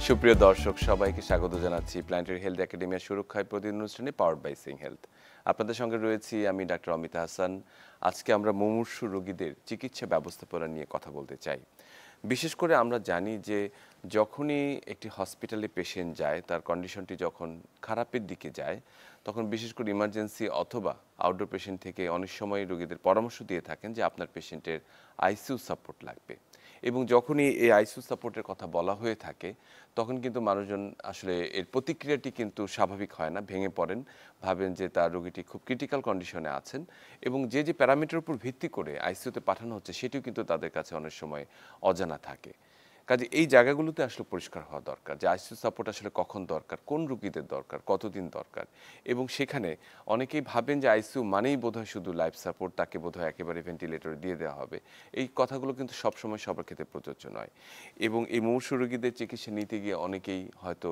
সুপ্রিয় দর্শক সবাইকে স্বাগত জানাচ্ছি প্ল্যানেটারি হেলথ একাডেমির সুরক্ষায় প্রতিদিন অনুষ্ঠানে পাওয়ার্ড বাই সিং হেলথ। আপনাদের সঙ্গে রয়েছি আমি ডাক্তার অমিতা হাসান। আজকে আমরা মুমূর্ষু রোগীদের চিকিৎসা ব্যবস্থাপনা নিয়ে কথা বলতে চাই। বিশেষ করে আমরা জানি যে যখনই একটি হসপিটালে পেশেন্ট যায়, তার কন্ডিশনটি যখন খারাপের দিকে যায়, তখন বিশেষ করে ইমার্জেন্সি অথবা আউটডোর পেশেন্ট থেকে অনেক সময় রোগীদের পরামর্শ দিয়ে থাকেন যে আপনার পেশেন্টের আইসিইউ সাপোর্ট লাগবে। এবং যখনই এই আইসিইউ সাপোর্টের কথা বলা হয়ে থাকে, তখন কিন্তু মানুষজন আসলে এর প্রতিক্রিয়াটি কিন্তু স্বাভাবিক হয় না, ভেঙে পড়েন, ভাবেন যে তার রোগীটি খুব ক্রিটিক্যাল কন্ডিশনে আছেন এবং যে যে প্যারামিটার উপর ভিত্তি করে আইসিইউতে পাঠানো হচ্ছে সেটিও কিন্তু তাদের কাছে অনেক সময় অজানা থাকে। কাজে এই জায়গাগুলোতে আসলে পরিষ্কার হওয়া দরকার যে আইসিইউ সাপোর্ট আসলে কখন দরকার, কোন রোগীদের দরকার, কতদিন দরকার। এবং সেখানে অনেকেই ভাবেন যে আইসিইউ মানেই বোধহয় শুধু লাইফ সাপোর্ট, তাকে বোধহয় একেবারে ভেন্টিলেটরে দিয়ে দেওয়া হবে। এই কথাগুলো কিন্তু সবসময় সবার ক্ষেত্রে প্রযোজ্য নয়। এবং এই মুমূর্ষু রোগীদের চিকিৎসা নিতে গিয়ে অনেকেই হয়তো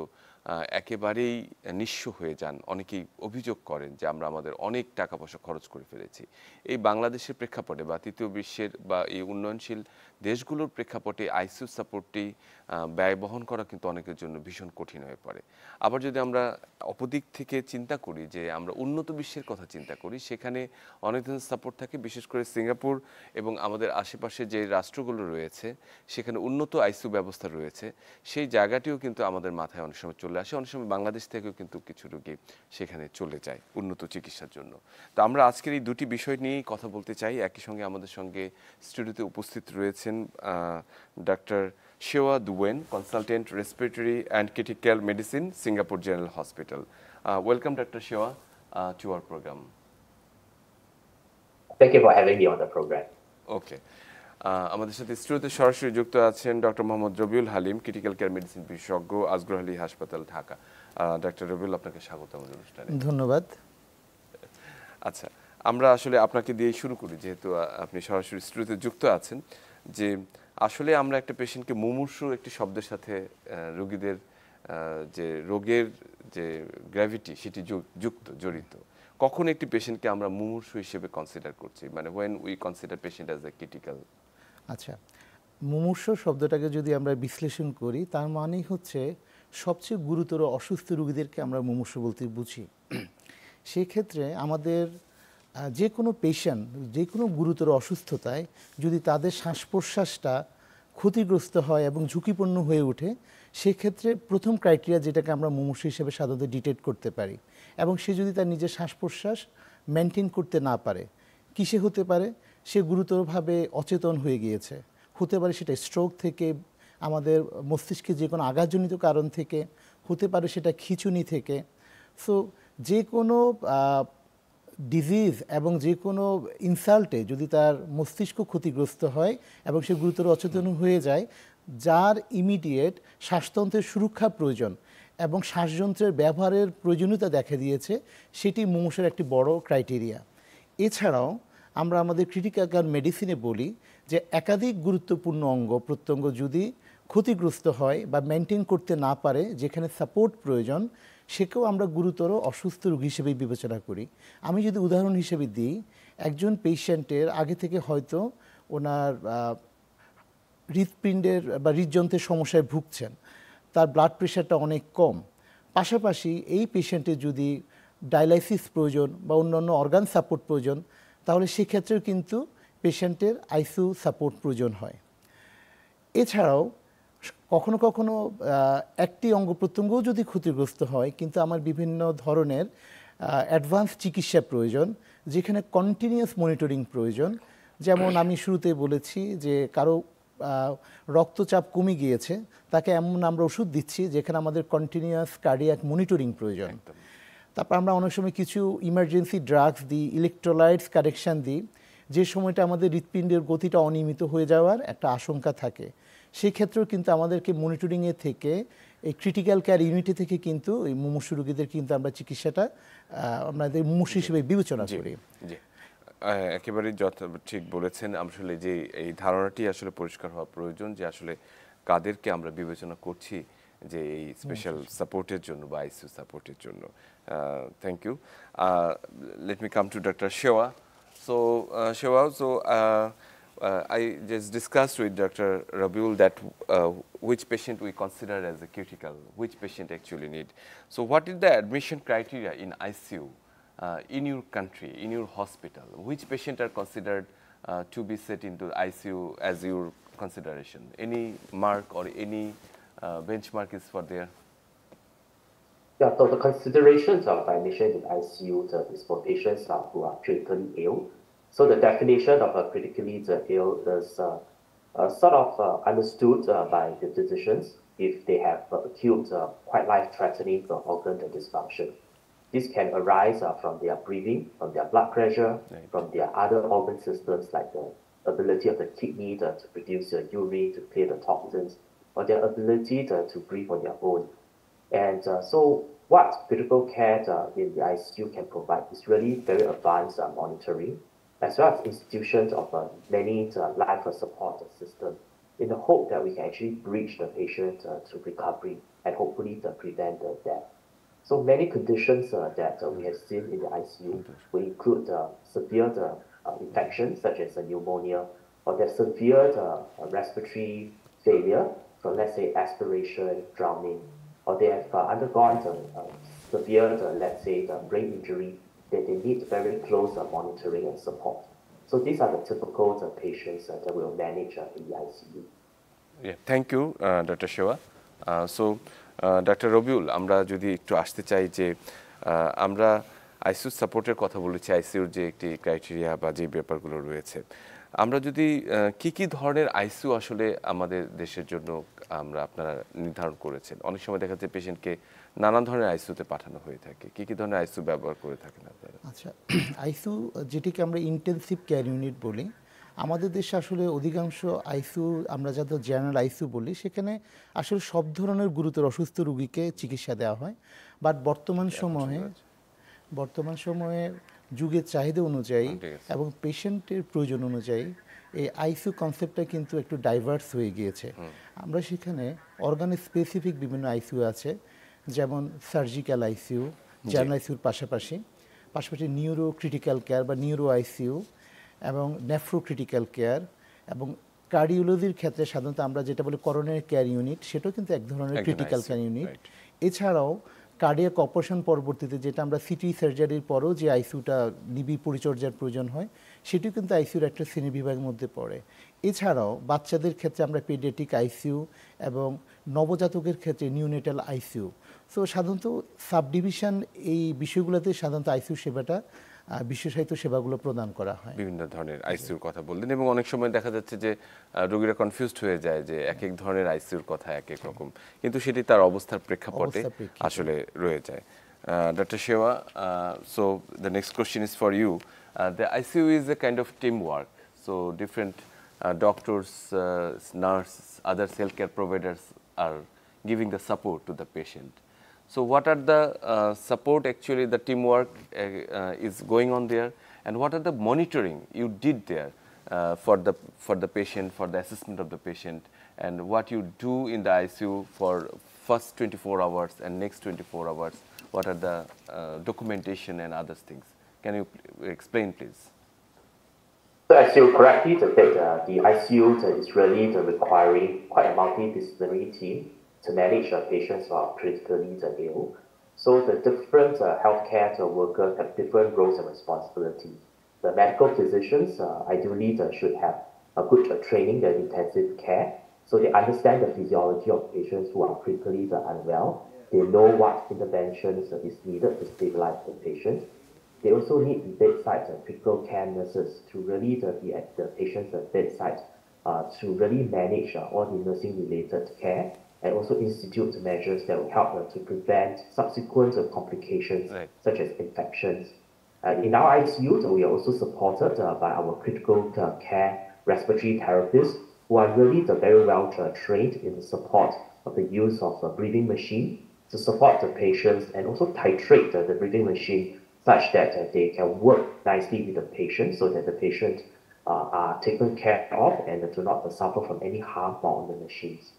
একেবারেই নিঃস্ব হয়ে যান। অনেকেই অভিযোগ করেন যে আমরা আমাদের অনেক টাকা পয়সা খরচ করে ফেলেছি। এই বাংলাদেশের প্রেক্ষাপটে বা তৃতীয় বিশ্বের বা এই উন্নয়নশীল দেশগুলোর প্রেক্ষাপটে আইসিইউ সাপোর্টটি ব্যয় বহন করা কিন্তু অনেকের জন্য ভীষণ কঠিন হয়ে পড়ে। আবার যদি আমরা অপদিক থেকে চিন্তা করি যে আমরা উন্নত বিশ্বের কথা চিন্তা করি, সেখানে অনেক ধরনের সাপোর্ট থাকে। বিশেষ করে সিঙ্গাপুর এবং আমাদের আশেপাশে যে রাষ্ট্রগুলো রয়েছে সেখানে উন্নত আইসিইউ ব্যবস্থা রয়েছে। সেই জায়গাটিও কিন্তু আমাদের মাথায় অনেক সময় চলে আসে। অনেক সময় বাংলাদেশ থেকেও কিন্তু কিছু রোগী সেখানে চলে যায় উন্নত চিকিৎসার জন্য। তো আমরা আজকের এই দুটি বিষয় নিয়েই কথা বলতে চাই। একই সঙ্গে আমাদের সঙ্গে স্টুডিওতে উপস্থিত রয়েছেন doctor Shewa Duyen, consultant respiratory and critical medicine, Singapore General Hospital. Welcome Dr. Shewa to our program. Thank you for having me on the program. Okay, আমাদের সাথে স্টুডিওতে সরাসরি যুক্ত আছেন doctor Mohammad Rabiul Halim, critical care medicine বিশেষজ্ঞ, আজগর আলী হাসপাতাল, ঢাকা। ডক্টর রবিউল, আপনাকে স্বাগত আমাদের অনুষ্ঠানে। ধন্যবাদ। আচ্ছা, আমরা আসলে আপনাকে দিয়ে শুরু করি, যেহেতু আপনি সরাসরি স্টুডিওতে যুক্ত আছেন, যে আসলে আমরা একটা পেশেন্টকে মুমূর্ষু একটি শব্দের সাথে রোগীদের যে রোগের যে গ্র্যাভিটি সেটি জড়িত। কখন একটি পেশেন্টকে আমরা মুমূর্ষু হিসেবে কনসিডার করছি, মানে when we consider patient as a critical? আচ্ছা, মুমূর্ষু শব্দটাকে যদি আমরা বিশ্লেষণ করি, তার মানেই হচ্ছে সবচেয়ে গুরুতর অসুস্থ রোগীদেরকে আমরা মুমূর্ষু বলতে বুঝি। সেই ক্ষেত্রে আমাদের যে কোনো পেশেন্ট যে কোনো গুরুতর অসুস্থতায় যদি তাদের শ্বাস প্রশ্বাসটা ক্ষতিগ্রস্ত হয় এবং ঝুঁকিপূর্ণ হয়ে ওঠে, সেক্ষেত্রে প্রথম ক্রাইটেরিয়া যেটাকে আমরা মুমূর্ষু হিসেবে সাধারণত ডিটেক্ট করতে পারি, এবং সে যদি তার নিজের শ্বাস প্রশ্বাস মেনটেন করতে না পারে, কিসে হতে পারে? সে গুরুতরভাবে অচেতন হয়ে গিয়েছে, হতে পারে সেটা স্ট্রোক থেকে, আমাদের মস্তিষ্কে যে কোনো আঘাতজনিত কারণ থেকে, হতে পারে সেটা খিঁচুনি থেকে। সো যে কোনো ডিজিজ এবং যে কোনো ইনসাল্টে যদি তার মস্তিষ্ক ক্ষতিগ্রস্ত হয় এবং সে গুরুতর অচেতন হয়ে যায়, যার ইমিডিয়েট শ্বাসতন্ত্রের সুরক্ষা প্রয়োজন এবং শ্বাসযন্ত্রের ব্যবহারের প্রয়োজনীয়তা দেখা দিয়েছে, সেটি মুমূর্ষুর একটি বড় ক্রাইটেরিয়া। এছাড়াও আমরা আমাদের ক্রিটিক্যাল কেয়ার মেডিসিনে বলি যে একাধিক গুরুত্বপূর্ণ অঙ্গ প্রত্যঙ্গ যদি ক্ষতিগ্রস্ত হয় বা মেনটেন করতে না পারে, যেখানে সাপোর্ট প্রয়োজন, সেকেও আমরা গুরুতর অসুস্থ রোগী হিসেবে বিবেচনা করি। আমি যদি উদাহরণ হিসেবে দিই, একজন পেশেন্টের আগে থেকে হয়তো ওনার হৃৎপিণ্ডের বা হৃদযন্ত্রের সমস্যায় ভুগছেন, তার ব্লাড প্রেশারটা অনেক কম, পাশাপাশি এই পেশেন্টের যদি ডায়ালাইসিস প্রয়োজন বা অন্যান্য অর্গান সাপোর্ট প্রয়োজন, তাহলে সেক্ষেত্রেও কিন্তু পেশেন্টের আইসিইউ সাপোর্ট প্রয়োজন হয়। এছাড়াও কখনো কখনো একটি অঙ্গ প্রত্যঙ্গও যদি ক্ষতিগ্রস্ত হয়, কিন্তু আমার বিভিন্ন ধরনের অ্যাডভান্স চিকিৎসা প্রয়োজন, যেখানে কন্টিনিউয়াস মনিটরিং প্রয়োজন। যেমন আমি শুরুতেই বলেছি যে কারো রক্তচাপ কমে গিয়েছে, তাকে এমন আমরা ওষুধ দিচ্ছি যেখানে আমাদের কন্টিনিউয়াস কার্ডিয়াক মনিটরিং প্রয়োজন। তারপর আমরা অনেক সময় কিছু ইমার্জেন্সি ড্রাগস দিই, ইলেকট্রোলাইটস কারেকশান দিই, যে সময়টা আমাদের হৃৎপিণ্ডের গতিটা অনিয়মিত হয়ে যাওয়ার একটা আশঙ্কা থাকে। সেই ক্ষেত্রেও কিন্তু আমাদেরকে মনিটরিংয়ে থেকে, এই ক্রিটিক্যাল কেয়ার ইউনিটি থেকে কিন্তু এই মুমূর্ষু রোগীদের কিন্তু আমরা চিকিৎসাটা আমাদের মুমূর্ষু হিসেবে বিবেচনা করি। একেবারে ঠিক বলেছেন। আসলে যে এই ধারণাটি আসলে পরিষ্কার হওয়া প্রয়োজন যে আসলে কাদেরকে আমরা বিবেচনা করছি যে এই স্পেশাল সাপোর্টের জন্য বা আইসিইউ সাপোর্টের জন্য। Thank you. Let me come to doctor Shewa. So, Shewa, I just discussed with Dr. Rabiul that which patient we consider as a critical, which patient actually need. So what is the admission criteria in ICU in your country, in your hospital? Which patient are considered to be set into ICU as your consideration? Any mark or any benchmark is for there? Yeah, so the considerations of admission in ICU is for patients who are critically ill. So the definition of a critically ill is sort of understood by the physicians if they have acute, quite life-threatening organ dysfunction. This can arise from their breathing, from their blood pressure, from their other organ systems like the ability of the kidney to produce urine to clear the toxins, or their ability to breathe on their own. And so what critical care in the ICU can provide is really very advanced monitoring, as well as institutions of many life support system in the hope that we can actually bridge the patient to recovery and hopefully prevent the death. So many conditions that we have seen in the ICU will include severe infections such as pneumonia, or the severe respiratory failure from, let's say, aspiration, drowning, or they have undergone severe, let's say, brain injury, that they need very close monitoring and support. So these are the typical patients that we'll manage in the ICU. Yeah, thank you, Dr. Shewa. Dr. Rabiul, আমরা যদি একটু আসতে চাই যে আমরা ICU সাপোর্টের কথা বলেছি, আইসিইউর যে একটি ক্রাইটেরিয়া বা যে ব্যাপারগুলো রয়েছে, আমরা যদি কি ধরনের আইসিইউ আসলে আমাদের দেশের জন্য আপনারা নির্ধারণ করেছেন? অনেক সময় দেখা যায় পেশেন্টকে নানান ধরনের আইসিইউতে পাঠানো হয়ে থাকে। কি ধরনের আইসিইউ ব্যবহার করে থাকেন আপনারা? আচ্ছা, আইসিইউ যেটিকে আমরা ইন্টেনসিভ কেয়ার ইউনিট বলি, আমাদের দেশে আসলে অধিকাংশ আইসিইউ আমরা যাদের জেনারেল আইসিইউ বলি, সেখানে আসলে সব ধরনের গুরুতর অসুস্থ রোগীকে চিকিৎসা দেওয়া হয়। বাট বর্তমান সময়ে যুগের চাহিদা অনুযায়ী এবং পেশেন্টের প্রয়োজন অনুযায়ী এই আইসিইউ কনসেপ্টটা কিন্তু একটু ডাইভার্স হয়ে গিয়েছে। আমরা সেখানে অর্গান স্পেসিফিক বিভিন্ন আইসিইউ আছে, যেমন সার্জিক্যাল আইসিইউ, জেনারেল আইসিইউর পাশাপাশি নিউরো ক্রিটিক্যাল কেয়ার বা নিউরো আইসিইউ এবং নেফ্রো ক্রিটিক্যাল কেয়ার, এবং কার্ডিওলজির ক্ষেত্রে সাধারণত আমরা যেটা বলি করোনারি কেয়ার ইউনিট, সেটাও কিন্তু এক ধরনের ক্রিটিক্যাল কেয়ার ইউনিট। এছাড়াও কার্ডিয়াক অপারেশন পরবর্তীতে যেটা আমরা সিটি সার্জারির পরেও যে আইসিইউটা নিবিড় পরিচর্যার প্রয়োজন হয়, সেটিও কিন্তু আইসিইউর একটা শ্রেণীবিভাগের মধ্যে পড়ে। এছাড়াও বাচ্চাদের ক্ষেত্রে আমরা পেডিয়াট্রিক আইসিইউ এবং নবজাতকের ক্ষেত্রে নিউনেটাল আইসিইউ। সো সাধারণত সাব ডিভিশন এই বিষয়গুলোতে সাধারণত আইসিইউ সেবাটা বিশেষায়িত সেবাগুলো প্রদান করা হয়। বিভিন্ন ধরনের আইসিইউর কথা বললেন, এবং অনেক সময় দেখা যাচ্ছে যে রোগীরা কনফিউজড হয়ে যায় যে এক ধরনের আইসিইউর কথা এক রকম, কিন্তু সেটি তার অবস্থার প্রেক্ষাপটে আসলে রয়ে যায়। Dr. Shewa, so the next question is for you. The ICU is a kind of teamwork, so different doctors, nurses, other healthcare providers are giving the support to the patient. So what are the support, actually the teamwork is going on there, and what are the monitoring you did there for the patient, for the assessment of the patient, and what you do in the ICU for first 24 hours and next 24 hours, what are the documentation and other things? Can you explain, please? So as you correctly said, the ICU is really requiring quite a multidisciplinary team to manage patients who are critically ill. So the different healthcare workers have different roles and responsibilities. The medical physicians ideally should have a good training in intensive care, so they understand the physiology of patients who are critically unwell. They know what interventions is needed to stabilize the patient. They also need the bedside critical care nurses to really be at the patient's bedside to really manage all the nursing-related care, and also institute measures that will help to prevent subsequent complications such as infections. In our ICU, we are also supported by our critical care respiratory therapists, who are really very well trained in the support of the use of a breathing machine to support the patients, and also titrate the breathing machine such that they can work nicely with the patient, so that the patient are taken care of and do not suffer from any harm while on the machines.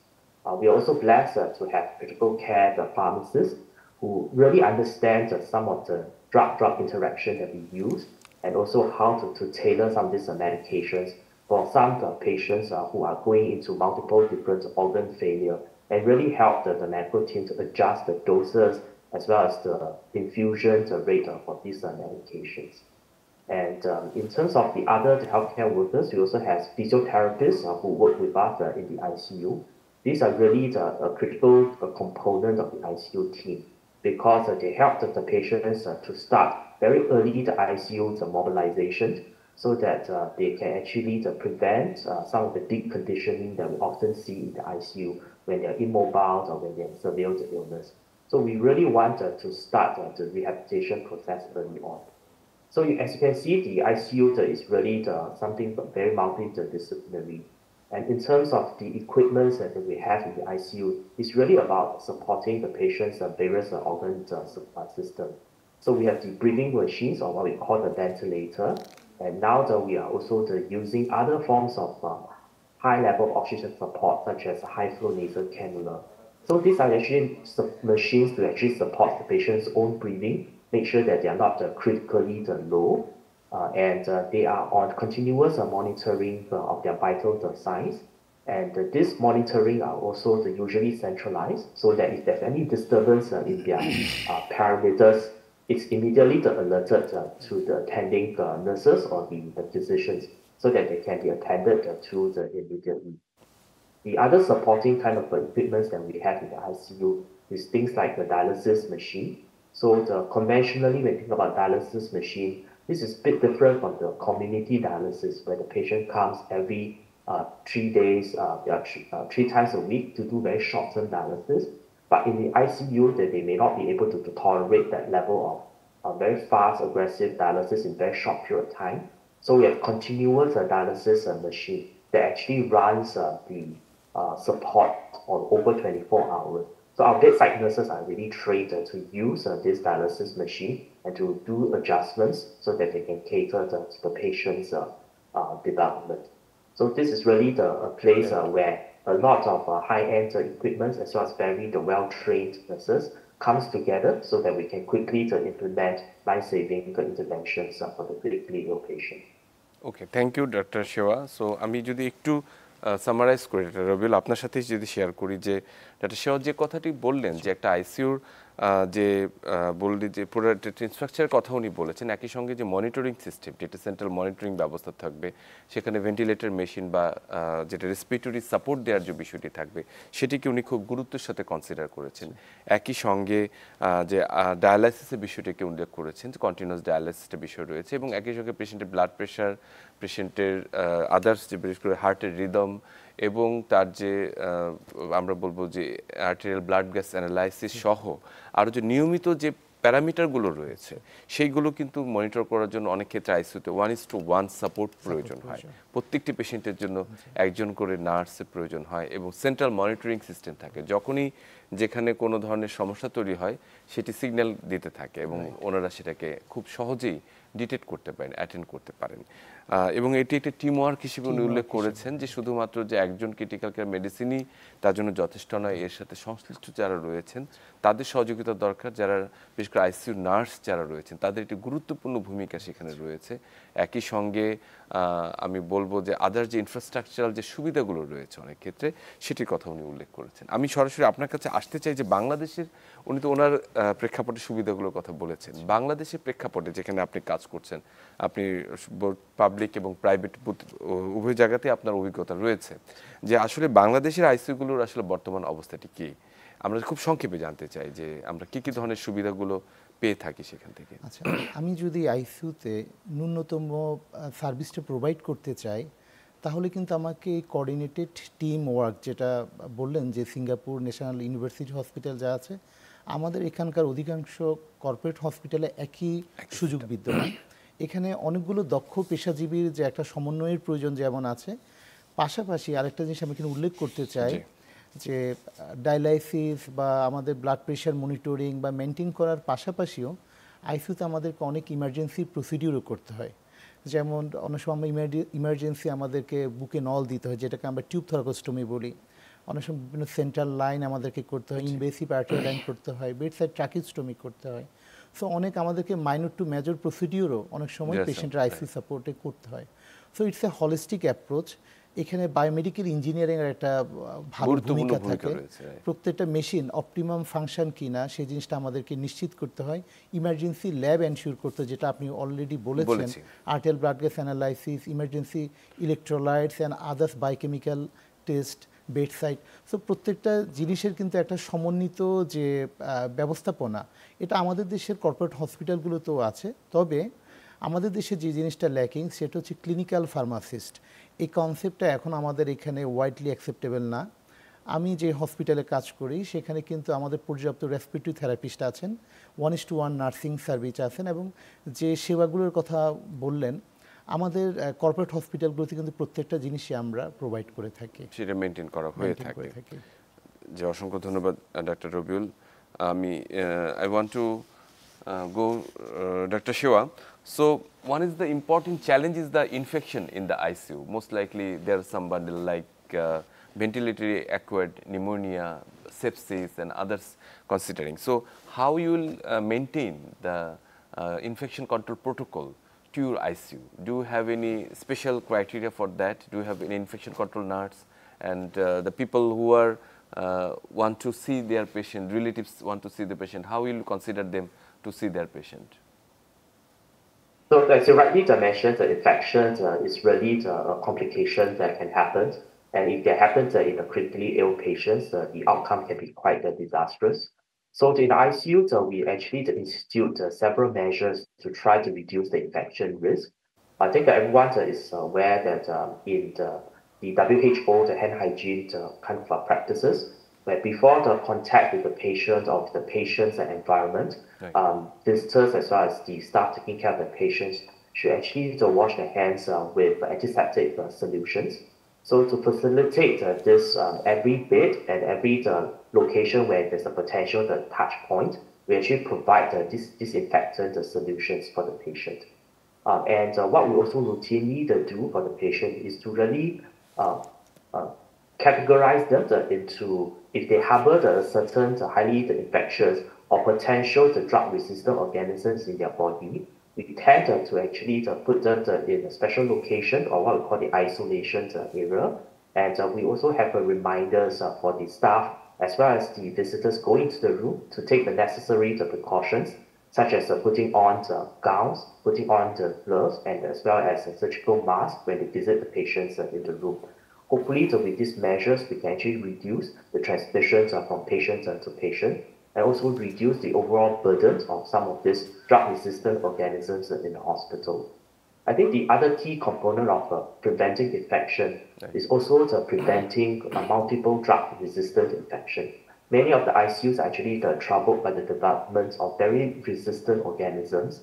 We are also blessed to have critical care pharmacists who really understand some of the drug-drug interaction that we use, and also how to tailor some of these medications for some patients who are going into multiple different organ failure and really help the medical team to adjust the doses as well as the infusion rate for these medications. And in terms of the other healthcare workers, we also have physiotherapists who work with us in the ICU. These are really the critical component of the ICU team because they help the patients to start very early the ICU mobilization so that they can actually prevent some of the deep conditioning that we often see in the ICU when they're immobile or when they're severe illness. So we really want to start the rehabilitation process early on. So as you can see, the ICU is really something very multidisciplinary. And in terms of the equipment that we have in the ICU, it's really about supporting the patient's various organ system. So we have the breathing machines, or what we call the ventilator. And now that we are also using other forms of high level of oxygen support, such as high flow nasal cannula. So these are actually machines to actually support the patient's own breathing, make sure that they are not critically low, and they are on continuous monitoring of their vital signs. And this monitoring are also usually centralized, so that if there's any disturbance in their parameters, it's immediately alerted to the attending nurses or the physicians, so that they can be attended to immediately. The other supporting kind of equipment that we have in the ICU is things like the dialysis machine. So conventionally, when you think about dialysis machine, this is a bit different from the community dialysis, where the patient comes every 3 days, 3 times a week to do very short-term dialysis. But in the ICU, that they may not be able to tolerate that level of very fast, aggressive dialysis in very short period of time. So we have continuous dialysis machine that actually runs the support on over 24 hours. So our bedside nurses are really trained to use this dialysis machine and to do adjustments so that they can cater to the patient's development. So this is really a place where a lot of high-end equipment as well as very well-trained nurses comes together so that we can quickly implement life-saving interventions for the critically ill patient. Okay, thank you doctor Shewa. So আমি যদি একটু summarise করি, রবিউল আপনার সাথে যদি share করি যে doctor শেওয়া যে কথাটি বললেন যে একটা আইসিইউর যে বললি যে পুরো ইনফ্রাস্ট্রাকচারের কথা উনি বলেছেন, একই সঙ্গে যে মনিটরিং সিস্টেম, যেটা সেন্ট্রাল মনিটরিং ব্যবস্থা থাকবে, সেখানে ভেন্টিলেটর মেশিন বা যেটা রেসপিরেটরি সাপোর্ট দেওয়ার যে বিষয়টি থাকবে সেটিকে উনি খুব গুরুত্বের সাথে কনসিডার করেছেন। একই সঙ্গে যে ডায়ালাইসিসের বিষয়টিকে উল্লেখ করেছেন, কন্টিনিউয়াস ডায়ালাইসিসের বিষয় রয়েছে, এবং একই সঙ্গে পেশেন্টের ব্লাড প্রেশার, পেশেন্টের আদার্স যে বিশেষ করে হার্টের রিদম এবং তার যে আমরা বলবো যে আর্টেরিয়াল ব্লাড গ্যাস অ্যানালাইসিস সহ আরও যে নিয়মিত যে প্যারামিটারগুলো রয়েছে সেইগুলো কিন্তু মনিটর করার জন্য অনেক ক্ষেত্রে আইসিইউতে 1:1 সাপোর্ট প্রয়োজন হয়। প্রত্যেকটি পেশেন্টের জন্য একজন করে নার্সের প্রয়োজন হয় এবং সেন্ট্রাল মনিটরিং সিস্টেম থাকে। যখনই যেখানে কোনো ধরনের সমস্যা তৈরি হয় সেটি সিগন্যাল দিতে থাকে এবং ওনারা সেটাকে খুব সহজেই ডিটেক্ট করতে পারেন, অ্যাটেন্ড করতে পারেন। এবং এটি একটি টিম ওয়ার্ক হিসেবে উনি উল্লেখ করেছেন যে শুধুমাত্র যে একজন ক্রিটিক্যাল কেয়ার মেডিসিনই তার জন্য যথেষ্ট নয়, এর সাথে সংশ্লিষ্ট যারা রয়েছেন তাদের সহযোগিতা দরকার। যারা বিশেষ করে আইসিইউ নার্স যারা রয়েছেন তাদের একটি গুরুত্বপূর্ণ ভূমিকা সেখানে রয়েছে। একই সঙ্গে আমি বলবো যে আদার যে ইনফ্রাস্ট্রাকচারাল যে সুবিধাগুলো রয়েছে অনেক ক্ষেত্রে সেটির কথা উনি উল্লেখ করেছেন। আমি সরাসরি আপনার কাছে আসতে চাই যে বাংলাদেশের, উনি তো ওনার প্রেক্ষাপটে সুবিধাগুলোর কথা বলেছেন, বাংলাদেশের প্রেক্ষাপটে যেখানে আপনি কাজ করছেন, আপনি পাবলিক এবং প্রাইভেট উভয় জায়গাতে আপনার অভিজ্ঞতা রয়েছে, যে আসলে বাংলাদেশের আইসিইউগুলোর আসলে বর্তমান অবস্থাটি কী? আমরা খুব সংক্ষেপে জানতে চাই যে আমরা কী কী ধরনের সুবিধাগুলো পেয়ে থাকি সেখান থেকে। আচ্ছা, আমি যদি আইসিইউতে ন্যূনতম সার্ভিসটা প্রোভাইড করতে চাই তাহলে কিন্তু আমাকে এই কোঅর্ডিনেটেড টিম ওয়ার্ক, যেটা বললেন যে সিঙ্গাপুর ন্যাশনাল ইউনিভার্সিটি হসপিটাল যা আছে, আমাদের এখানকার অধিকাংশ কর্পোরেট হসপিটালে একই সুযোগ বিদ্যমান। এখানে অনেকগুলো দক্ষ পেশাজীবীর যে একটা সমন্বয়ের প্রয়োজন যেমন আছে, পাশাপাশি আরেকটা জিনিস আমি এখানে উল্লেখ করতে চাই যে ডায়ালাইসিস বা আমাদের ব্লাড প্রেশার মনিটরিং বা মেনটেন করার পাশাপাশিও আইসিইউতে আমাদেরকে অনেক ইমার্জেন্সি প্রসিডিউরও করতে হয়। যেমন অনেক সময় ইমার্জেন্সি আমাদেরকে বুকে নল দিতে হয়, যেটাকে আমরা টিউব থরাকোস্টমি বলি। অনেক সময় বিভিন্ন সেন্ট্রাল লাইন আমাদেরকে করতে হয়, ইনভেসিভ আর্টেরিয়াল লাইন করতে হয়, বেডসাইড ট্রাকিস্টমি করতে হয়। সো অনেক আমাদেরকে মাইনর টু মেজর প্রসিডিউরও অনেক সময় পেশেন্টের আইসিইউ সাপোর্টে করতে হয়। So it's a holistic approach. এখানে বায়োমেডিক্যাল ইঞ্জিনিয়ারিংয়ের একটা ভালো গুরুত্বপূর্ণ ভূমিকা ভূমিকা থাকে। রয়েছে, right? প্রত্যেকটা মেশিন অপটিমাম ফাংশন কিনা সেই জিনিসটা আমাদেরকে নিশ্চিত করতে হয়। ইমার্জেন্সি ল্যাব এনশিওর করতে, যেটা আপনি অলরেডি বলেছেন, বলেছি। Arterial blood gas analysis, emergency electrolytes and others biochemical test, bedside. So প্রত্যেকটা জিনিসের কিন্তু একটা সমন্বিত যে ব্যবস্থাপনা, এটা আমাদের দেশের কর্পোরেট হসপিটালগুলোতেও আছে। তবে আমাদের দেশে যে জিনিসটা ল্যাকিং সেটা হচ্ছে ক্লিনিক্যাল ফার্মাসিস্ট। এই কনসেপ্টটা এখন আমাদের এখানে ওয়াইডলি অ্যাকসেপ্টেবল না। আমি যে হসপিটালে কাজ করি সেখানে কিন্তু আমাদের পর্যাপ্ত রেসপিরেটরি থেরাপিস্ট আছেন, 1:1 নার্সিং সার্ভিস আছেন, এবং যে সেবাগুলোর কথা বললেন আমাদের কর্পোরেট হসপিটালগুলোতে কিন্তু প্রত্যেকটা জিনিসই আমরা প্রোভাইড করে থাকি, সেটা মেনটেন করা হয়ে মেনটেন করে থাকে। থাকি। যে অসংখ্য ধন্যবাদ ডাক্তার রবিউল। আমি I want to go Dr. Shiva. So one is the important challenge is the infection in the ICU. Most likely there are some bundle like ventilatory acquired pneumonia, sepsis and others considering. So how you will maintain the infection control protocol to your ICU? Do you have any special criteria for that? Do you have any infection control nurse? And the people who are want to see their patient, relatives want to see the patient, how will you consider them to see their patient? So as you rightly mentioned, the infection is really a complication that can happen. And if that happens in a critically ill patients, the outcome can be quite disastrous. So in the ICU, we actually institute several measures to try to reduce the infection risk. I think that everyone is aware that in the WHO, the hand hygiene kind of practices, where before the contact with the patient or the patient's environment, Right. visitors as well as the staff taking care of the patients should actually wash their hands with antiseptic solutions. So to facilitate this every bed and every location where there's a potential touch point, we actually provide disinfectant solutions for the patient. And what we also routinely do for the patient is to really categorize them into if they harbor certain highly infectious or potential drug-resistant organisms in their body. We tend to actually put them in a special location or what we call the isolation area. And we also have reminders for the staff as well as the visitors going to the room to take the necessary precautions, such as putting on gowns, putting on the gloves, and as well as a surgical mask when they visit the patients in the room. Hopefully, with these measures, we can actually reduce the transmissions from patient to patient and also reduce the overall burden of some of these drug-resistant organisms in the hospital. I think the other key component of preventing infection is also preventing multiple drug-resistant infection. Many of the ICUs are actually troubled by the development of very resistant organisms,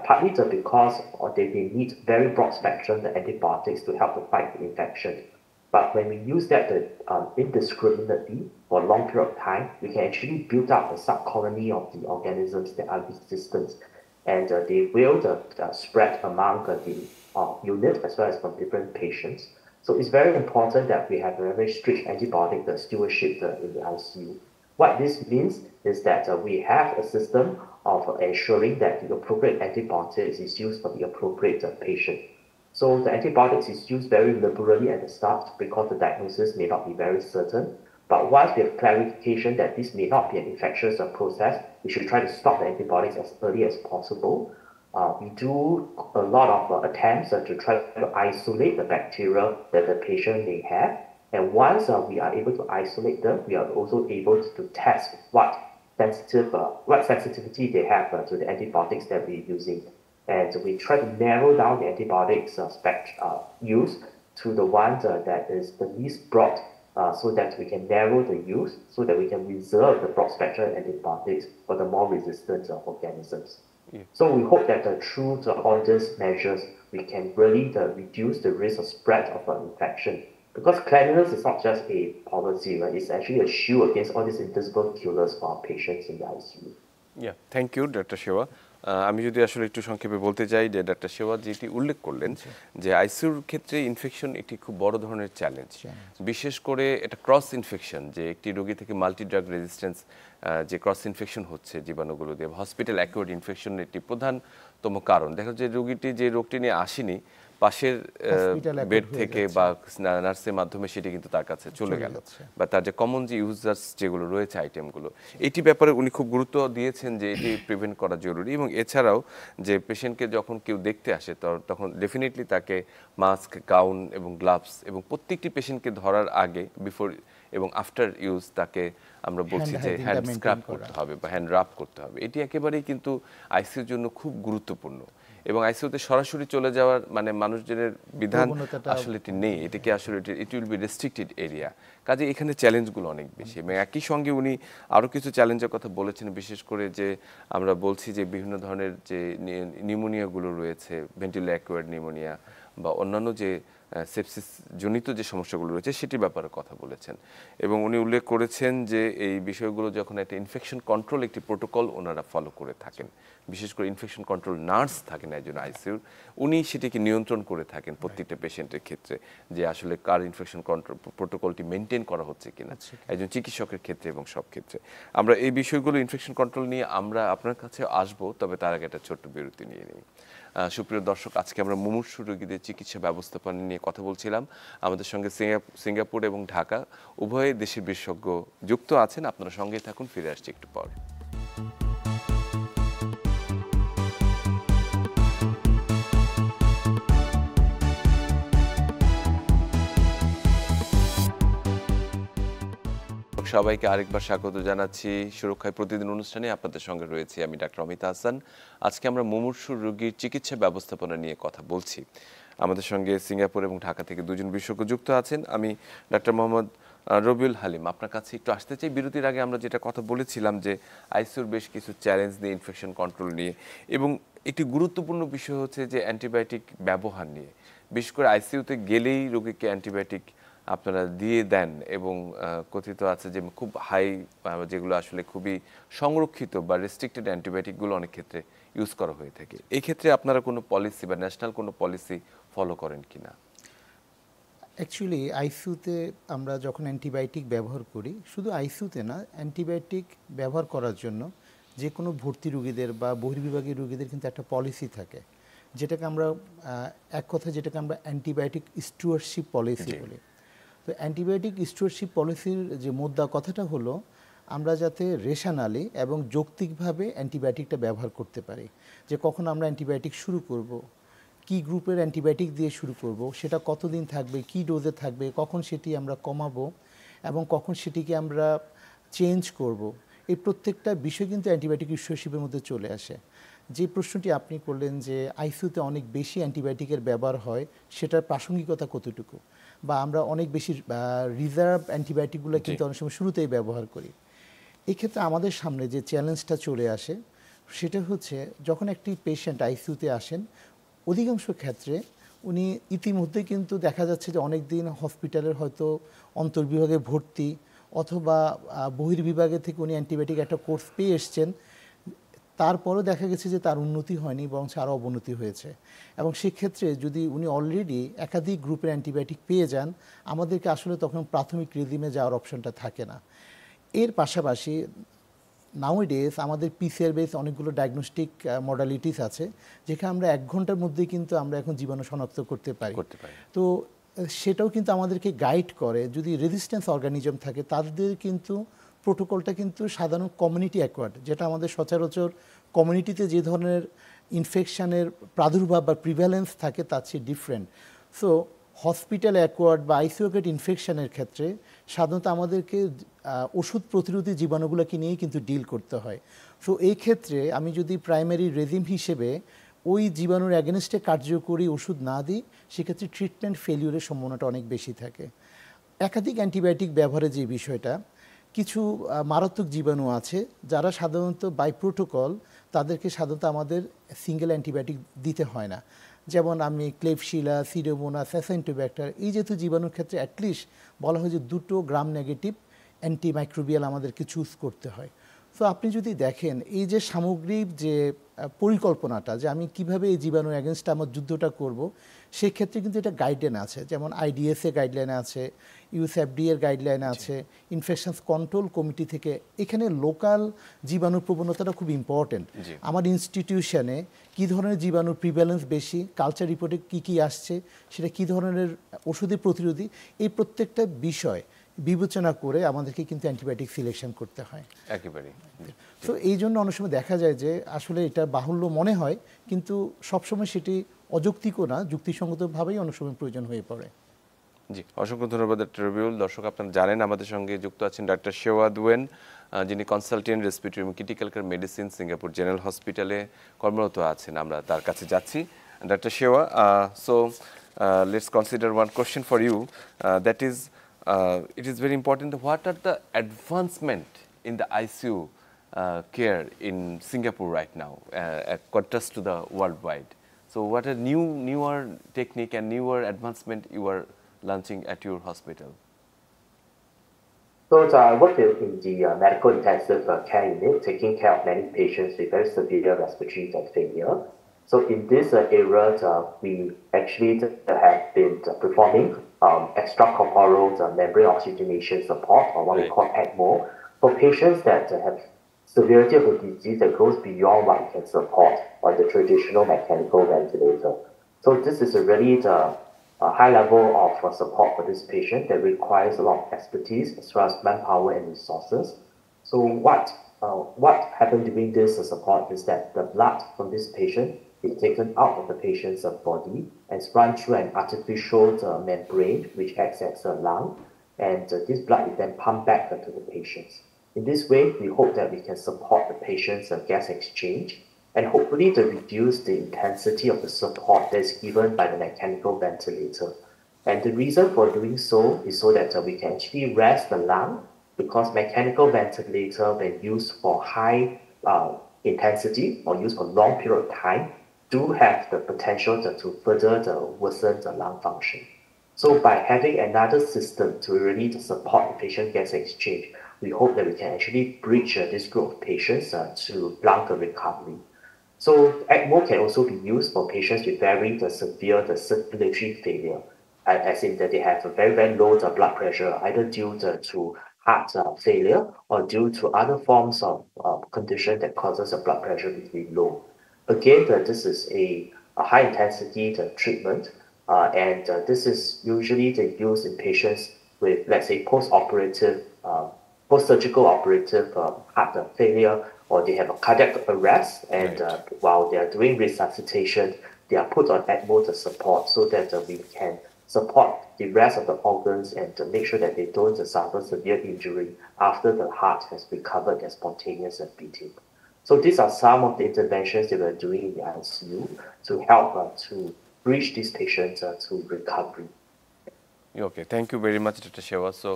partly because they need very broad-spectrum antibiotics to help to fight the infection. But when we use that indiscriminately for a long period of time, we can actually build up a subcolony of the organisms that are resistant. And they will spread among the unit as well as from different patients. So it's very important that we have a very strict antibiotic stewardship in the ICU. What this means is that we have a system of ensuring that the appropriate antibiotics is used for the appropriate patient. So the antibiotics is used very liberally at the start because the diagnosis may not be very certain. But once we have clarification that this may not be an infectious process, we should try to stop the antibiotics as early as possible. We do a lot of attempts to try to isolate the bacteria that the patient may have. And once we are able to isolate them, we are also able to test what sensitivity they have to the antibiotics that we're using. And we try to narrow down the antibiotics use to the ones that is the least broad, so that we can narrow the use, so that we can reserve the broad spectrum antibiotics for the more resistant organisms. Yeah. So we hope that through all these measures, we can really reduce the risk of spread of infection. Because cleanliness is not just a policy, right? It's actually a shield against all these invisible killers for our patients in the ICU. Yeah, thank you, Dr. Shiva. আমি যদি আসলে একটু সংক্ষেপে বলতে চাই যে doctor Shiba যেটি উল্লেখ করলেন যে আইসিইউর ক্ষেত্রে ইনফেকশন একটি খুব বড় ধরনের চ্যালেঞ্জ, বিশেষ করে এটা ক্রস ইনফেকশন, যে একটি রোগী থেকে মাল্টি ড্রাগ রেজিস্ট্যান্স যে ক্রস ইনফেকশন হচ্ছে জীবাণুগুলো দিয়ে, হসপিটাল অ্যাকুয়ার্ড ইনফেকশনের একটি প্রধানতম কারণ। দেখা যায় রোগীটি যে রোগটি নিয়ে আসেনি পাশের Hospital accord বেড হয়ে থেকে যাচ্ছে। বা নার্সের মাধ্যমে সেটি কিন্তু তার কাছে চলে গেল, যাচ্ছে। বা তার যে কমন যে ইউজার্স যেগুলো রয়েছে আইটেমগুলো, এটি ব্যাপারে উনি খুব গুরুত্ব দিয়েছেন যে এটি প্রিভেন্ট করা জরুরি। এবং এছাড়াও যে পেশেন্টকে যখন কেউ দেখতে আসে তখন ডেফিনেটলি তাকে মাস্ক, গাউন এবং গ্লাভস, এবং প্রত্যেকটি পেশেন্টকে ধরার আগে, বিফোর এবং আফটার ইউজ, তাকে আমরা বলছি Hand যে hygiene টা হ্যান্ড maintain স্ক্রাব করা। করতে হবে বা হ্যান্ড রাব করতে হবে। এটি একেবারেই কিন্তু আইসিইউর জন্য খুব গুরুত্বপূর্ণ। এবং আইসিইউতে সরাসরি চলে যাওয়ার মানে মানুষজনের বিধান প্রবণতাটা আসলে এটি নেই, এটিকে আসলে it will be restricted area. কাজে এখানে চ্যালেঞ্জগুলো অনেক বেশি। এবং একই সঙ্গে উনি আরও কিছু চ্যালেঞ্জের কথা বলেছেন, বিশেষ করে যে আমরা বলছি যে বিভিন্ন ধরনের যে নিউমোনিয়াগুলো রয়েছে, ভেন্টিলেটর অ্যাকোয়ার্ড নিউমোনিয়া বা অন্যান্য যে সেপসিস জনিত যে সমস্যাগুলো রয়েছে সেটির ব্যাপারে কথা বলেছেন। এবং উনি উল্লেখ করেছেন যে এই বিষয়গুলো যখন একটা ইনফেকশন কন্ট্রোল একটি প্রোটোকল ওনারা ফলো করে থাকেন, বিশেষ করে ইনফেকশন কন্ট্রোল নার্স থাকেন একজন আইসিইউর, উনি সেটিকে নিয়ন্ত্রণ করে থাকেন প্রত্যেকটা পেশেন্টের ক্ষেত্রে, যে আসলে কার ইনফেকশন কন্ট্রোল প্রোটোকলটি মেনটেন করা হচ্ছে কিনা একজন চিকিৎসকের ক্ষেত্রে এবং সব ক্ষেত্রে। আমরা এই বিষয়গুলো ইনফেকশন কন্ট্রোল নিয়ে আমরা আপনার কাছে আসবো, তবে তার আগে একটা ছোট্ট বিরতি নিয়ে নিই। সুপ্রিয় দর্শক, আজকে আমরা মুমূর্ষু রোগীদের চিকিৎসা ব্যবস্থাপনা নিয়ে কথা বলছিলাম। আমাদের সঙ্গে সিঙ্গাপুর এবং ঢাকা উভয় দেশের বিশেষজ্ঞ যুক্ত আছেন। আপনারা সঙ্গে থাকুন, ফিরে আসছি একটু পর। সবাইকে আরেকবার স্বাগত জানাচ্ছি সুরক্ষায় প্রতিদিন অনুষ্ঠানে। আপনাদের সঙ্গে রয়েছে আমি ডাক্তার অমিতা হাসান। আজকে আমরা মুমূর্ষু রোগীর চিকিৎসা ব্যবস্থাপনা নিয়ে কথা বলছি। আমাদের সঙ্গে সিঙ্গাপুর এবং ঢাকা থেকে দুজন বিশেষজ্ঞ যুক্ত আছেন। আমি ডাক্তার মোহাম্মদ রবিউল হালিম। আপনার কাছে একটু আসতে চাই, বিরতির আগে আমরা যেটা কথা বলেছিলাম যে আইসিইউর বেশ কিছু চ্যালেঞ্জ নিয়ে, ইনফেকশন কন্ট্রোল নিয়ে, এবং একটি গুরুত্বপূর্ণ বিষয় হচ্ছে যে অ্যান্টিবায়োটিক ব্যবহার নিয়ে। বিশেষ করে আইসিইউতে গেলেই রোগীকে অ্যান্টিবায়োটিক আপনারা দিয়ে দেন, এবং কথিত আছে যে খুব হাই, যেগুলো আসলে খুবই সংরক্ষিত বা রেস্ট্রিক্টেড অ্যান্টিবায়োটিকগুলো অনেক ক্ষেত্রে ইউজ করা হয়ে থাকে। এই ক্ষেত্রে আপনারা কোনো পলিসি বা ন্যাশনাল কোনো পলিসি ফলো করেন কিনা? অ্যাকচুয়ালি আইসিইউতে আমরা যখন অ্যান্টিবায়োটিক ব্যবহার করি, শুধু আইসিইউতে না, অ্যান্টিবায়োটিক ব্যবহার করার জন্য যে কোনো ভর্তি রোগীদের বা বহির্বিভাগীয় রোগীদের কিন্তু একটা পলিসি থাকে, যেটাকে আমরা এক কথায় যেটাকে আমরা অ্যান্টিবায়োটিক স্টুয়ারশিপ পলিসি বলি। তো অ্যান্টিবায়োটিক স্টুয়ারশিপ পলিসির যে মোদ্দা কথাটা হলো, আমরা যাতে রেশনালি এবং যৌক্তিকভাবে অ্যান্টিবায়োটিকটা ব্যবহার করতে পারি। যে কখন আমরা অ্যান্টিবায়োটিক শুরু করব, কি গ্রুপের অ্যান্টিবায়োটিক দিয়ে শুরু করব, সেটা কতদিন থাকবে, কি ডোজে থাকবে, কখন সেটি আমরা কমাবো এবং কখন সেটিকে আমরা চেঞ্জ করব, এই প্রত্যেকটা বিষয় কিন্তু অ্যান্টিবায়োটিক স্টুয়ারশিপের মধ্যে চলে আসে। যে প্রশ্নটি আপনি করলেন যে আইসিইউতে অনেক বেশি অ্যান্টিবায়োটিকের ব্যবহার হয়, সেটার প্রাসঙ্গিকতা কতটুকু, বা আমরা অনেক বেশি রিজার্ভ অ্যান্টিবায়োটিকগুলো কিন্তু অনেক সময় শুরুতেই ব্যবহার করি। এক্ষেত্রে আমাদের সামনে যে চ্যালেঞ্জটা চলে আসে সেটা হচ্ছে, যখন একটি পেশেন্ট আইসিইউতে আসেন, অধিকাংশ ক্ষেত্রে উনি ইতিমধ্যে কিন্তু দেখা যাচ্ছে যে অনেক দিন হসপিটালের হয়তো অন্তর্বিভাগে ভর্তি, অথবা বহির্বিভাগে থেকে উনি অ্যান্টিবায়োটিক একটা কোর্স পেয়ে এসছেন, তারপরও দেখা গেছে যে তার উন্নতি হয়নি, বরং আরও অবনতি হয়েছে। এবং সেক্ষেত্রে যদি উনি অলরেডি একাধিক গ্রুপের অ্যান্টিবায়োটিক পেয়ে যান, আমাদেরকে আসলে তখন প্রাথমিক রিজিমে যাওয়ার অপশনটা থাকে না। এর পাশাপাশি নাউডেজ আমাদের পিসিআর বেস অনেকগুলো ডায়াগনস্টিক মডালিটিস আছে, যেখানে আমরা 1 ঘন্টার মধ্যেই কিন্তু আমরা এখন জীবাণু শনাক্ত করতে পারি। তো সেটাও কিন্তু আমাদেরকে গাইড করে, যদি রেজিস্ট্যান্স অর্গানিজম থাকে তাদের কিন্তু প্রোটোকলটা কিন্তু সাধারণ কমিউনিটি অ্যাকোয়ার্ড, যেটা আমাদের সচরাচর কমিউনিটিতে যে ধরনের ইনফেকশানের প্রাদুর্ভাব বা প্রিভ্যালেন্স থাকে তার চেয়ে ডিফারেন্ট। সো হসপিটাল অ্যাকোয়ার্ড বা আইসিইউ ইনফেকশনের ক্ষেত্রে সাধারণত আমাদেরকে ওষুধ প্রতিরোধী জীবাণুগুলোকে নিয়েই কিন্তু ডিল করতে হয়। সো এই ক্ষেত্রে আমি যদি প্রাইমারি রেজিম হিসেবে ওই জীবাণুর অ্যাগেনস্টে কার্যকরী ওষুধ না দিই, সেক্ষেত্রে ট্রিটমেন্ট ফেলিউরের সম্ভাবনাটা অনেক বেশি থাকে। একাধিক অ্যান্টিবায়োটিক ব্যবহারের যে বিষয়টা, কিছু মারাত্মক জীবাণু আছে যারা সাধারণত বাই প্রোটোকল তাদেরকে সাধারণত আমাদের সিঙ্গেল অ্যান্টিবায়োটিক দিতে হয় না। যেমন আমি ক্লেবশিলা, সিডোমোনাস, অ্যাসেন্টোব্যাক্টার, এই যেহেতু জীবাণুর ক্ষেত্রে অ্যাটলিস্ট বলা হয় যে 2 গ্রাম নেগেটিভ অ্যান্টিমাইক্রোবিয়াল আমাদেরকে চুজ করতে হয়। তো আপনি যদি দেখেন এই যে সামগ্রিক যে পরিকল্পনাটা যে আমি কিভাবে এই জীবাণুর অ্যাগেনস্টে আমার যুদ্ধটা করব, সেক্ষেত্রে কিন্তু এটা গাইডলাইন আছে, যেমন আইডিএসএ গাইডলাইন আছে, ইউএসএফডি এর গাইডলাইন আছে, ইনফেকশনস কন্ট্রোল কমিটি থেকে। এখানে লোকাল জীবাণুর প্রবণতাটা খুব ইম্পর্টেন্ট। আমার ইনস্টিটিউশনে কী ধরনের জীবাণুর প্রিভ্যালেন্স বেশি, কালচার রিপোর্টে কী কী আসছে, সেটা কী ধরনের ওষুধে প্রতিরোধী, এই প্রত্যেকটা বিষয় বিবেচনা করে আমাদেরকে কিন্তু অ্যান্টিবায়োটিক সিলেকশন করতে হয় একেবারে। তো এই জন্য অনেক সময় দেখা যায় যে আসলে এটা বাহুল্য মনে হয়, কিন্তু সবসময় সেটি অযৌক্তিকও না, যুক্তিসঙ্গতভাবেই অনেক সময় প্রয়োজন হয়ে পড়ে। জি, অসংখ্য ধন্যবাদ ডক্টর রবিউল। দর্শক, আপনারা জানেন আমাদের সঙ্গে যুক্ত আছেন ডাক্তার শেওয়া দুয়েন, যিনি কনসালটেন্ট রেসপিরেটরি এবং critical care medicine Singapore General হসপিটালে কর্মরত আছেন। আমরা তার কাছে যাচ্ছি। Doctor Shewa, so let's consider one question for you, that is it is very important, what are the advancement in the ICU care in Singapore right now, at contrast to the worldwide? So what are newer technique and newer advancement you are launching at your hospital? So I work in the medical intensive care unit, taking care of many patients with very severe respiratory failure. So in this area, we actually have been performing extracorporeal membrane oxygenation support, or what we call ECMO, for patients that have severity of a disease that goes beyond what we can support on the traditional mechanical ventilator. So this is a really a high level of support for this patient that requires a lot of expertise as well as manpower and resources. So what happened during this support is that the blood from this patient is taken out of the patient's body and is run through an artificial membrane which acts as a lung, and this blood is then pumped back to the patients. In this way, we hope that we can support the patient's gas exchange and hopefully to reduce the intensity of the support that is given by the mechanical ventilator. And the reason for doing so is so that we can actually rest the lung, because mechanical ventilator, when used for high intensity or used for long period of time, do have the potential to further worsen the lung function. So by having another system to really support the patient gas exchange, we hope that we can actually bridge this group of patients to lung recovery. So ECMO can also be used for patients with very severe circulatory failure, as in that they have a very, very low blood pressure, either due to heart failure or due to other forms of condition that causes the blood pressure to be low. Again, this is a high intensity treatment, and this is usually used in patients with, let's say, post-surgical operative heart failure, or they have a cardiac arrest, and while they are doing resuscitation, they are put on ECMO to support so that we can support the rest of the organs and to make sure that they don't suffer severe injury after the heart has recovered their spontaneous beating. So these are some of the interventions that we're doing in the ICU to help to bridge these patients to recovery. Okay, thank you very much, Dr. Shewa. So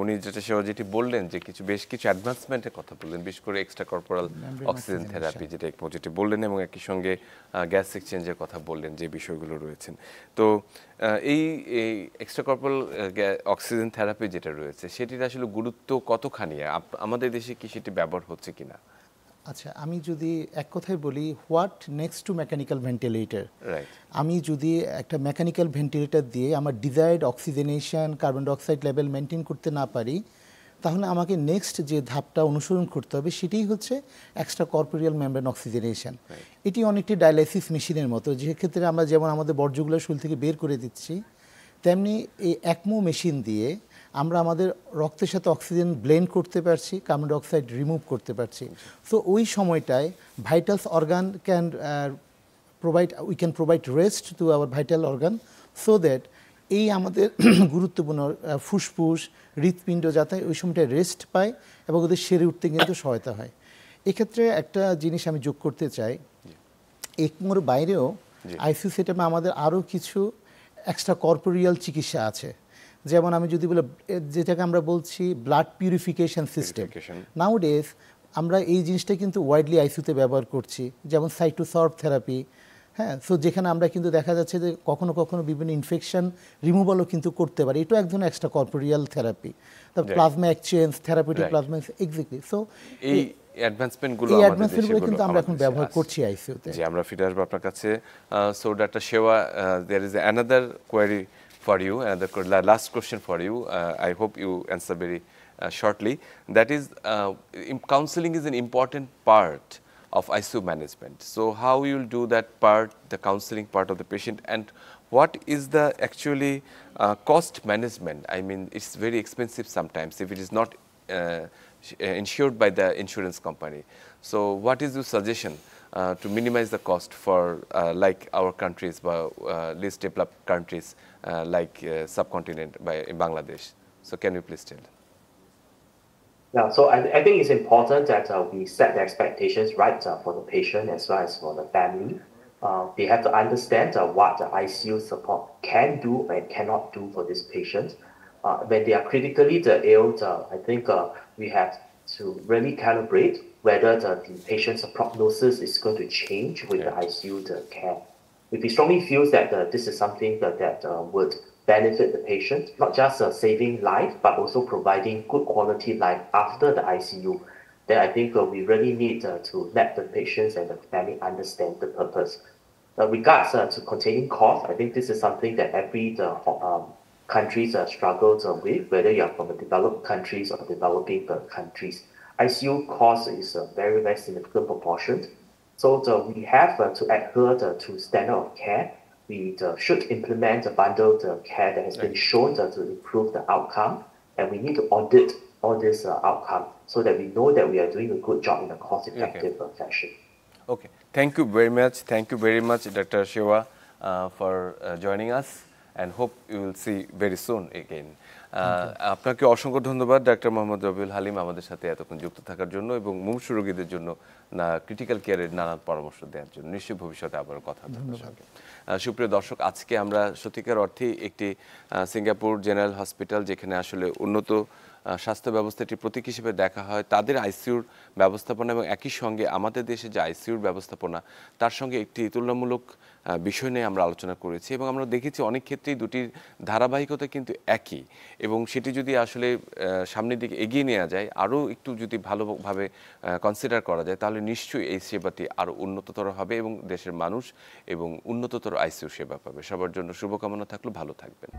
উনি যেটা সেবা যেটি বললেন যে বেশ কিছু অ্যাডভান্সমেন্টের কথা বললেন, বিশেষ করে এক্সট্রা কর্পোরাল অক্সিজেন থেরাপি যেটা একমো যেটি বললেন, এবং একই সঙ্গে গ্যাস এক্সচেঞ্জের কথা বললেন, যে বিষয়গুলো রয়েছেন। তো এই এক্সট্রা কর্পোরাল অক্সিজেন থেরাপি যেটা রয়েছে সেটির আসলে গুরুত্ব কতখানি, আমাদের দেশে কি সেটি ব্যবহার হচ্ছে কিনা? আচ্ছা, আমি যদি এক কথায় বলি, what next to mechanical ventilator, আমি যদি একটা মেকানিক্যাল ভেন্টিলেটর দিয়ে আমার desired oxygenation, carbon dioxide level maintain করতে না পারি, তাহলে আমাকে নেক্সট যে ধাপটা অনুসরণ করতে হবে সেটাই হচ্ছে এক্সট্রা কর্পোরিয়াল মেমব্রেন অক্সিজেনেশন। এটি অনেকটি ডায়ালাইসিস মেশিনের মতো, যেক্ষেত্রে আমরা যেমন আমাদের বর্জ্যগুলো শরীর থেকে বের করে দিচ্ছি, তেমনি এই ECMO মেশিন দিয়ে আমরা আমাদের রক্তের সাথে অক্সিজেন ব্লেন্ড করতে পারছি, কার্বন ডাইঅক্সাইড রিমুভ করতে পারছি। সো ওই সময়টায় vitals organ we can provide rest to our vital organ, so that এই আমাদের গুরুত্বপূর্ণ ফুসফুস, হৃৎপিণ্ড যাতে ওই সময়টায় রেস্ট পায় এবং ওদের সেরে উঠতে কিন্তু সহায়তা হয়। এক্ষেত্রে একটা জিনিস আমি যোগ করতে চাই, ECMOর বাইরেও আইসিইউ সেটআপে আমাদের আরও কিছু এক্সট্রা কর্পোরিয়াল চিকিৎসা আছে। যেমন আমি যদি বলি, যেটাকে আমরা বলছি ব্লাড পিউরিফিকেশন সিস্টেম, নাউডেজ আমরা এই জিনিসটা কিন্তু ওয়াইডলি আইসিইউতে ব্যবহার করছি, যেমন সাইটোসর্ব থেরাপি। হ্যাঁ, সো যেখানে আমরা কিন্তু দেখা যাচ্ছে যে কখনো কখনো বিভিন্ন ইনফেকশন রিমুভালও কিন্তু করতে পারি, এটাও এক ধরনের এক্সট্রা কর্পোরিয়াল থেরাপি। তারপর plasma exchange, therapeutic plasma, exactly. So অ্যাডভান্সমেন্টগুলো এই আমাদের অ্যাডভান্সমেন্টগুলো দেশে কিন্তু আমরা এখন আমাদের দেশে ব্যবহার আছে। করছি আইসিইউতে। জি, আমরা ফিরে আসবো আপনার কাছে। So doctor Shewa, there is another query for you, last question for you. I hope you answer very shortly. That is, counseling is an important part of ICU management. So how you will do that part, the counseling part of the patient, and what is the actually cost management? I mean, it's very expensive sometimes if it is not insured by the insurance company. So what is your suggestion to minimize the cost for like our countries, least developed countries like subcontinent by Bangladesh? So can you please tell? Yeah, so I think it's important that we set the expectations right for the patient as well as for the family. They have to understand what the ICU support can do and cannot do for this patient. When they are critically ill, I think we have to really calibrate whether the patient's prognosis is going to change with the Yeah. ICU care. If he strongly feels that this is something that would benefit the patient, not just saving life, but also providing good quality life after the ICU, then I think we really need to let the patients and the family understand the purpose. Regards to containing cost, I think this is something that every countries struggles with, whether you are from the developed countries or developing countries. ICU cost is a very, very significant proportion. So we have to adhere to standard of care. We should implement a bundled care that has been shown to improve the outcome, and we need to audit all this outcome so that we know that we are doing a good job in a cost-effective fashion. Okay, thank you very much. Thank you very much, Dr. Shewa, for joining us, and hope you will see very soon again. আপনাকে অসংখ্য ধন্যবাদ doctor Mohammad Rabiul Halim আমাদের সাথে এতক্ষণ যুক্ত থাকার জন্য এবং মুমূর্ষু রোগীদের জন্য ক্রিটিক্যাল কেয়ারের নানান পরামর্শ দেওয়ার জন্য। নিশ্চয়ই ভবিষ্যতে আবার কথা হবে আপনার সঙ্গে। সুপ্রিয় দর্শক, আজকে আমরা সত্যিকার অর্থেই একটি সিঙ্গাপুর জেনারেল হসপিটাল, যেখানে আসলে উন্নত স্বাস্থ্য ব্যবস্থাটি প্রতীক হিসেবে দেখা হয়, তাদের আইসিইউর ব্যবস্থাপনা এবং একই সঙ্গে আমাদের দেশে যে আইসিইউর ব্যবস্থাপনা, তার সঙ্গে একটি তুলনামূলক বিষয় নিয়ে আমরা আলোচনা করেছি এবং আমরা দেখেছি অনেক ক্ষেত্রেই দুটির ধারাবাহিকতা কিন্তু একই, এবং সেটি যদি আসলে সামনের দিকে এগিয়ে নেওয়া যায়, আরও একটু যদি ভালোভাবে কনসিডার করা যায়, তাহলে নিশ্চয়ই এই সেবাটি আরও উন্নততর হবে এবং দেশের মানুষ এবং উন্নততর আইসিইউ সেবা পাবে। সবার জন্য শুভকামনা থাকলো, ভালো থাকবেন।